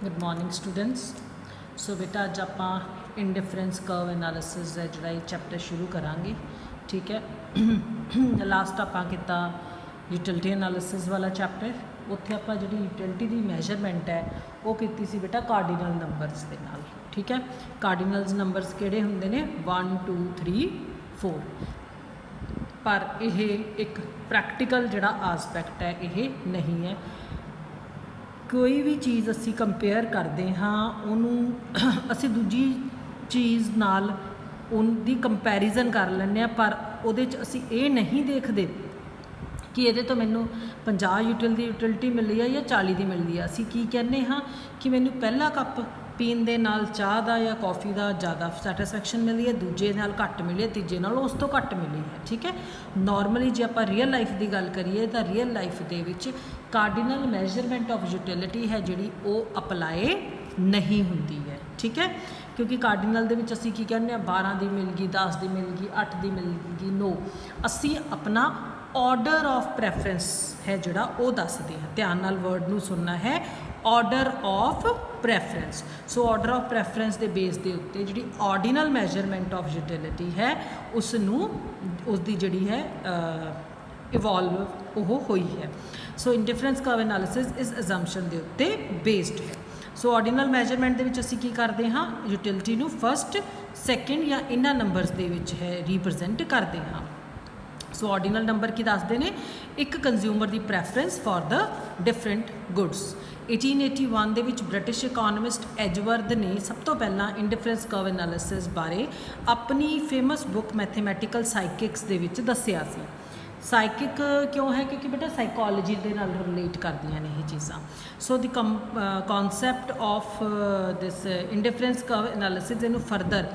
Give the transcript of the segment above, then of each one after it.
Good morning students. सो बेटा अज आप indifference curve analysis है जोड़ा चैप्टर शुरू करांगे। ठीक है लास्ट आप किया यूटिलिटी एनालिसिस वाला चैप्टर, उत्थे आप जी यूटिलिटी की मैजरमेंट है वो की सी बेटा कार्डिनल नंबरस के नाल। ठीक है, कार्डिनल्स नंबरस किहड़े हुंदे ने 1 2 3 4, पर यह एक प्रैक्टिकल जिहड़ा आसपैक्ट है ये नहीं है। कोई भी चीज़ असी कंपेयर करते हाँ उन्होंने असी दूजी चीज़ नाल उनकी कंपैरिजन कर लें, पर उहदे च असी ये नहीं देखते कि ये तो मैनू 50 यूटिलिटी मिली है या 40 की मिलती है। असी की कहने हाँ कि मैनू पहला कप पीन दे नाल चाह का या कॉफ़ी का ज़्यादा सैटिस्फैक्शन मिली है, दूजे नाल घट मिली है, तीजे नाल उस तो घट मिली है। ठीक है, नॉर्मली जो आप रियल लाइफ की गल करिए तो रियल लाइफ के कार्डिनल मैजरमेंट ऑफ यूटिलिटी है जी वो अपलाई नहीं होंदी है। ठीक है, क्योंकि कार्डिनल दे विच असी की कहने 12 की मिल गई, 10 की मिल गई, 8 की मिल गई, नो असी अपना ऑर्डर ऑफ प्रैफरेंस है जोड़ा वो दसते हैं। ध्यान नाल वर्ड नूं सुनना है, order of preference. So order of preference के बेस के उत्ते जी ऑर्डिनल मैजरमेंट ऑफ यूटिलिटी है उसनूं उसकी जिहड़ी है इवॉल्व वो हुई है। सो इंडिफरेंस कर्व एनालिसिस इस अजम्पशन के उत्ते बेस्ड है। सो ऑर्डिनल मैजरमेंट के असी की करते हाँ यूटिलिटी नूं फस्ट सैकेंड या इन्हां नंबरस दे विच है रिप्रजेंट करते हाँ। सो ऑर्डिनल नंबर की दसते हैं एक कंज्यूमर की preference for the different goods. 1881 के ब्रिटिश इकोनॉमिस्ट एजवर्थ ने सब तो पहला इंडिफरेंस कर्व एनालिसिस बारे अपनी फेमस बुक मैथेमैटिकल साइकिक्स दे विच दस्सिया सी। साइकिक क्यों है, क्योंकि बेटा साइकोलॉजी के नाल रिलेट करदियां ने ये चीज़ां। So the concept of this indifference curve analysis इनू फरदर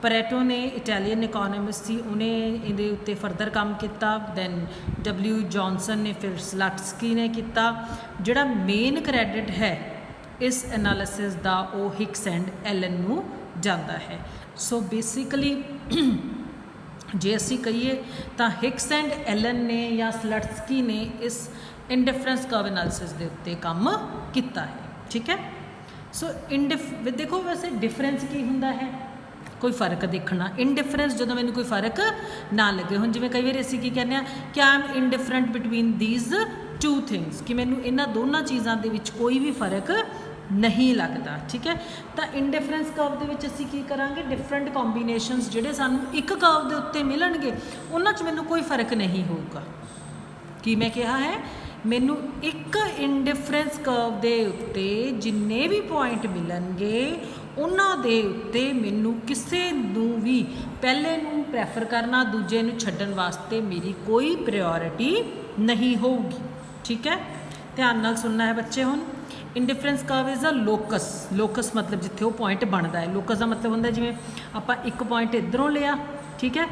परेटो ने इटैलीयन इकोनॉमिस्ट सी उन्हें इहदे उत्ते फरदर काम किया। दैन W जॉनसन ने, फिर स्लट्सकी ने किया। जिहड़ा मेन क्रैडिट है इस एनालिसिस का वो हिक्स एंड एलन नूं जांदा है। सो बेसिकली जे असी कहिए तो हिक्स एंड एलन ने या स्लट्सकी ने इस इंडिफरेंस कर्व एनालिसिस के उत्ते काम किया है। ठीक है, सो देखो वैसे डिफरेंस की हुंदा है, कोई फर्क देखना। इनडिफरेंस जो मैंने कोई फर्क ना लगे, हुण जिवें कई बार असीं की कहने कि I am indifferent between these two things, कि मैनू इन्हां दोनों चीज़ों के विच कोई भी फर्क नहीं लगता। ठीक है, तो इनडिफरेंस कर्व के विच असीं की करांगे डिफरेंट कॉम्बीनेशनस जिहड़े सानूं एक कर्व के उत्ते मिलणगे उन्हां च मैनू कोई फर्क नहीं होगा। कि मैं कहा है मैनू एक इनडिफरेंस कर्व के उत्ते जिन्ने भी पॉइंट मिलणगे उन्हां दे उत्ते मैनू किसी नूं भी पहले नूं प्रैफर करना, दूजे नूं छड्डण वास्ते मेरी कोई प्रायोरिटी नहीं होगी। ठीक है, ध्यान नाल सुनना है बच्चे। हुण indifference curve is a locus. Locus मतलब जिथे वो पॉइंट बनता है। लोकस का मतलब होंदा जिवें आपां एक पॉइंट इधरों लिया, ठीक है,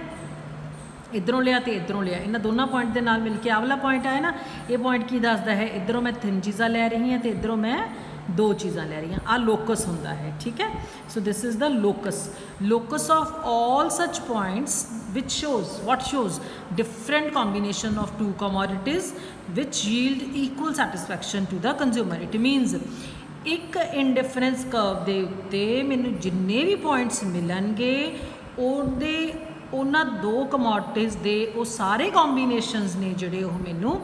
इधरों लिया तो इधरों लिया, इन्होंने दोनों पॉइंट के नाल मिलके आवला पॉइंट आया ना, ये पॉइंट की दसदा है इधरों मैं 3 चीज़ां लै रही हाँ तो इधरों मैं 2 चीज़ां लै रही हाँ। आ लोकस होंदा है। ठीक है, so this is the locus. Locus of all such points which shows what shows different combination of 2 commodities which yield equal satisfaction to the consumer. It means एक इनडिफरेंस कर्व के उत्ते मैनू जिन्ने भी पॉइंट्स मिलणगे उहदे उन्हां 2 कमोडिटीज़ दे वो सारे कॉम्बीनेशनस ने जिहड़े वो मैनू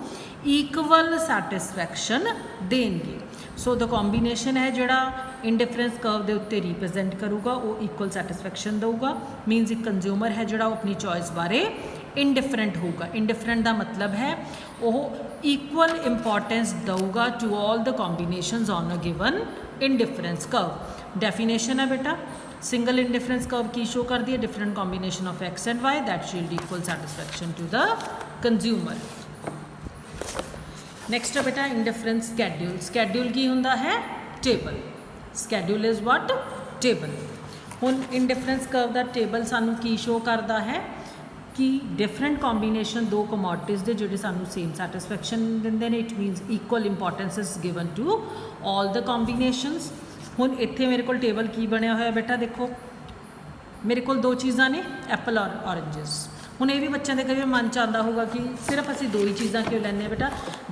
इक्वल सैटिस्फैक्शन देंगे। सो द कॉम्बीनेशन है जिहड़ा इंडिफरेंस कर्व के उत्ते रिप्रजेंट करूगा वो इक्वल सैटिस्फैक्शन देगा। मीनस एक कंज्यूमर है जिहड़ा अपनी चॉइस बारे इंडिफरेंट होगा। इंडिफरेंट का मतलब है वो इक्वल इंपॉर्टेंस देगा to all the combinations on a given indifference curve. Definition है बेटा, सिंगल इंडिफरेंस कर्व की शो कर दी है different combination of X and Y that yield equal satisfaction to the consumer. Next है बेटा इंडिफरेंस स्कैड्यूल। स्कैड्यूल की होंदा है table. Schedule is what, table. हुण इंडिफरेंस कर्व का टेबल सानू की शो करता है कि डिफरेंट कॉम्बीनेशन 2 कमोडिटीज़ के जोड़े सानू सेम सैटिस्फैक्शन देंदे ने। It means equal importance is given to all the combinations. हुण इत्थे मेरे को टेबल की बनया होया बेटा, देखो मेरे को 2 चीज़ां ने एप्पल और ऑरेंजेस। हुण ये भी बच्चों के कई मन च आता होगा कि सिर्फ असी 2 ही चीज़ां क्यों लैंदे बेटा।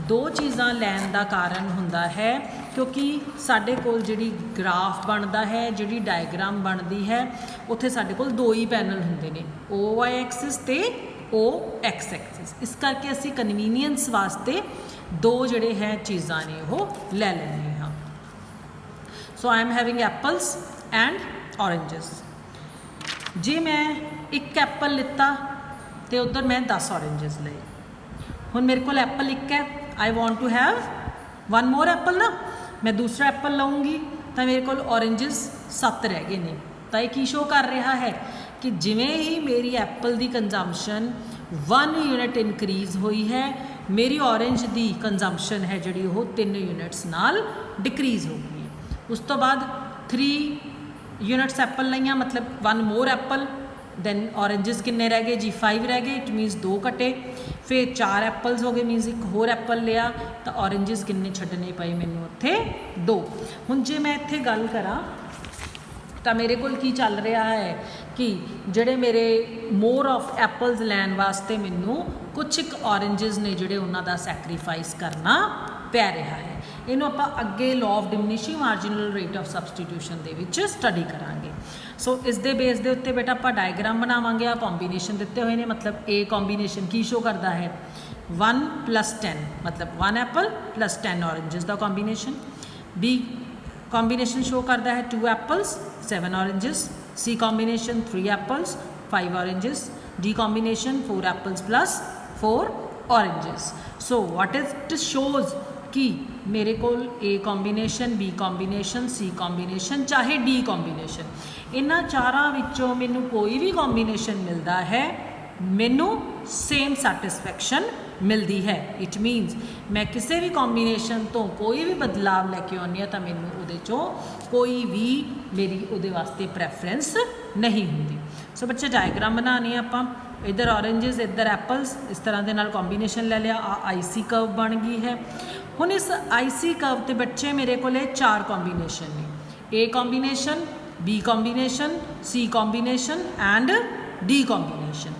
2 चीज़ां लैन का कारण हुंदा है क्योंकि साडे कोल जिहड़ी ग्राफ बनता है, जिहड़ी डायग्राम बनती है, उत्थे साडे कोल दो ही पैनल हुंदे ने, OY एक्सिस ते OX एक्सिस। इस करके असी कन्वीनियंस वास्ते दो जिहड़े है चीज़ां ने वो लै लैंदे हां। So I am having apples and oranges. जे मैं एक एप्पल लिता तो उधर मैं 10 ऑरेंजेस लए। हुण मेरे को एप्पल एक है, I want to have one more apple ना, मैं दूसरा एप्पल लऊँगी तो मेरे को ऑरेंजेस 7 रह गए ने। तो ये की शो कर रहा है कि जिमें ही मेरी एप्पल की कंजम्पशन 1 यूनिट इनक्रीज हुई है, मेरी ऑरेंज की कंजम्पशन है जी वो 3 यूनिट्स नाल डिक्रीज हो गई है। उस तो बाद 3 यूनिट्स एप्पल लईआं, मतलब 1 मोर एप्पल, दैन ऑरेंजेस किन्ने रह गए जी 5 रह गए, इट मीनस 2 कटे, फिर 4 एप्पल्स हो गए, मीनस एक होर एप्पल लिया तो ऑरेंजेस किन्ने छड्डने पए मैनूं उत्थे 2। हुण जे मैं इत्थे गल करां तो मेरे को की चल रहा है कि जोड़े मेरे मोर ऑफ एप्पल्स लैन वास्ते मैनू कुछ एक ऑरेंजेस ने जोड़े उन्होंने सैक्रीफाइस करना पै रहा है। इनू आप अगे law of diminishing marginal rate of substitution के स्टडी करांगे। सो इस दे बेस के उत्ते बेटा आप डायग्राम बनावांगे। आ कॉम्बीनेशन दिते हुए हैं, मतलब ए कॉम्बीनेशन की शो करता है 1 + 10, मतलब 1 एप्पल + 10 ऑरेंजेस का कॉम्बीनेशन। बी कॉम्बीनेशन शो करता है 2 apples 7 oranges. C combination 3 apples 5 oranges. D combination 4 apples + 4 oranges. So what it shows कि मेरे को A combination, B combination, C combination चाहे डी कॉम्बीनेशन, इन्हां चारां विचों मैनू कोई भी कॉम्बीनेशन मिलता है, मैनू सेम सैटिस्फैक्शन मिलती है। इट मीनस मैं किसी भी कॉम्बीनेशन तो कोई भी बदलाव लैके आनी तो मैनू उहदे चों कोई भी मेरी उहदे वास्ते प्रैफरेंस नहीं होंदी। सो बच्चे डायग्राम बनाने आपां, इधर ऑरेंजेस इधर एप्पल्स, इस तरह के नाल कॉम्बीनेशन ले लिया, आईसी कर्व बन गई है। हुण इस आईसी कर्व ते बच्चे मेरे को 4 कॉम्बीनेशन ने, A combination, B combination, C combination and D combination.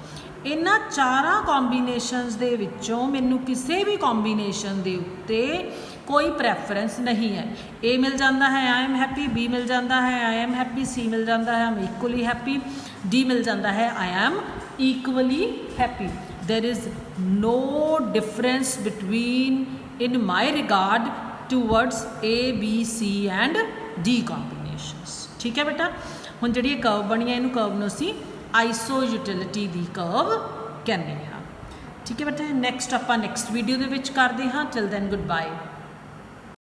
इन्हां चारां कॉम्बीनेशनस दे विच्चों मैनू किसी भी कॉम्बीनेशन दे उत्ते कोई प्रैफरेंस नहीं है। ए मिल जाता है आई एम हैप्पी, बी मिल जाता है आई एम हैप्पी, सी मिल जाता है I am equally happy, D मिल जाता है I am equally happy. There is no difference between in my regard towards A B C and D combinations. ठीक है बेटा, हुण जिहड़ी कर्व बनी है इनू कर्व नूं असीं आइसो यूटिलिटी दी कर्व कहने हैं। ठीक है बेटा, नैक्सट आपां नैक्सट वीडियो दे विच करदे हां। Till then good bye.